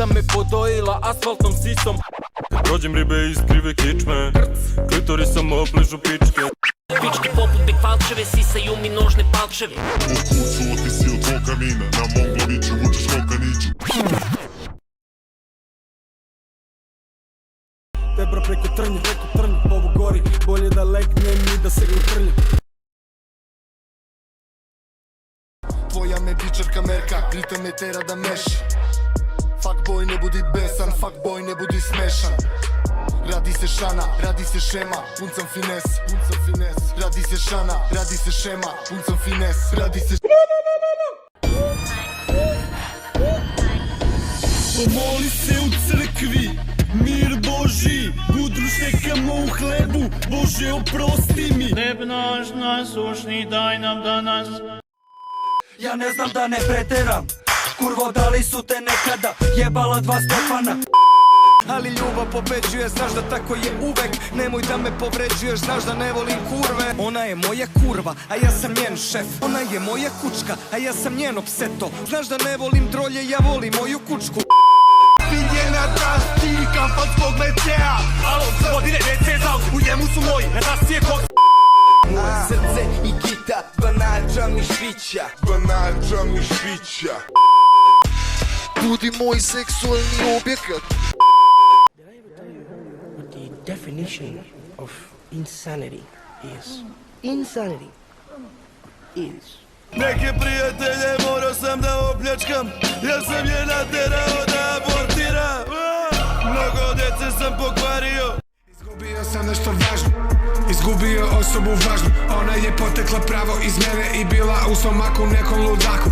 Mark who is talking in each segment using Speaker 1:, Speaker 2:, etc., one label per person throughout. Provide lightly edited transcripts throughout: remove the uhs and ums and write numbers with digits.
Speaker 1: Deca me podojila asfaltnom sisom.
Speaker 2: Kad prođem ribe iz krive kičme, klitorisom obližu pičke.
Speaker 3: Pičke poput big falčeve, sisaju mi nožne palčeve.
Speaker 4: U kucu ti si od tvoj kamina, na mom glaviću vučeš kao kaniću.
Speaker 1: Tebra preko trnja, ovo gori. Bolje da legnem i da se utrljam.
Speaker 5: Tvoja me bičarka merka, pritom me tera da meši. Fuckboy ne budi besan, fuckboy ne budi smešan. Radi se šana, radi se šema, puncam fines. Radi se šana, radi se šema, puncam fines. Radi se...
Speaker 1: Pomoli se u crkvi, mir Boži, budruš nekamo u hlebu, Bože oprosti mi.
Speaker 6: Hleb naš nasušni daj nam danas.
Speaker 1: Ja ne znam da ne preteram, kurvo da li su te nekada jebala dva Stefana. Ali ljubav pobeđuje, znaš da tako je uvek. Nemoj da me povređuješ, znaš da ne volim kurve. Ona je moja kurva, a ja sam njen šef. Ona je moja kučka, a ja sam njeno pseto. Znaš da ne volim drolje, ja volim moju kučku.
Speaker 5: Njena drasti, kampanskog WC-a.
Speaker 1: Alo, gospodine, WC za u njemu su moji, na nas je kod.
Speaker 5: Moje srce i kita, banača mišića. Banača mišića. Budi moj seksualni objekat.
Speaker 7: What the definition of insanity is. Insanity is.
Speaker 1: Neke prijatelje morao sam da opljačkam, jer sam je naterao da abortira. Mnogo dece sam pokvario.
Speaker 8: Izgubio sam nešto važno, izgubio osobu važnu. Ona je potekla pravo iz mene i bila u stomaku nekom ludaku.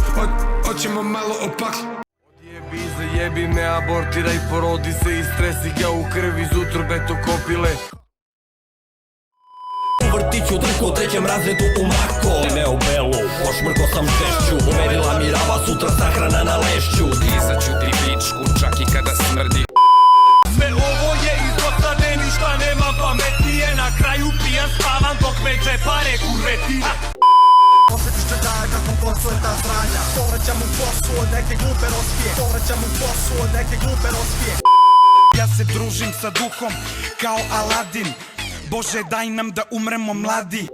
Speaker 8: Hoćemo malo opakli.
Speaker 1: Odjebi, zajebi me, abortiraj, porodi se i stresi ga u krvi iz utrobe to kopile.
Speaker 9: U vrtiću drko u trećem razredu u mako. Ne u belu, pošmrko sam žešću. Umerila mi rava, sutra sahrana na lešću.
Speaker 10: Izaću ti pičku čak i kada smrdi.
Speaker 1: Sve ovo je izostane, ništa nemam pametnije. Na kraju pijan spavam dok me džepare kurvetine.
Speaker 5: Osjetiš te daje kako posluje ta sranja. Povraćam u poslu od neke glupe rospije. Povraćam u poslu od neke glupe rospije.
Speaker 8: Ja se družim sa duhom kao Aladin. Bože daj nam da umremo mladi.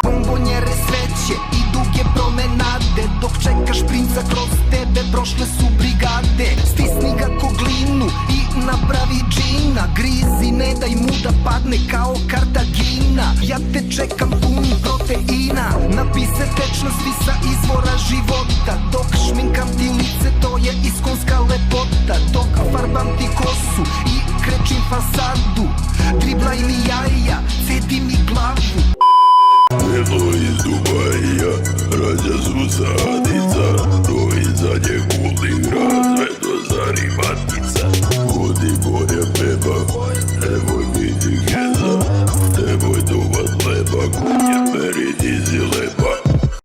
Speaker 5: Bombonjere sveće i duge promenade. Dok čekaš princa kroz tebe prošle su brigade. Stisni ga ko glinu i napravi džina. Grizi, ne daj mu da padne kao Kartagina. Ja te čekam pun proteina. Napise tečnosti sa izvora života. Dok šminkam ti lice, to je iskonska lepota. Dok farbam ti kosu i krečim fasadu. Driblaj mi jaja, cedi mi glavu.
Speaker 4: Jedno iz Dubaja, rađa su sadnica. To iza njegulni grad, sve to zarimatica. Hodi moja beba, evo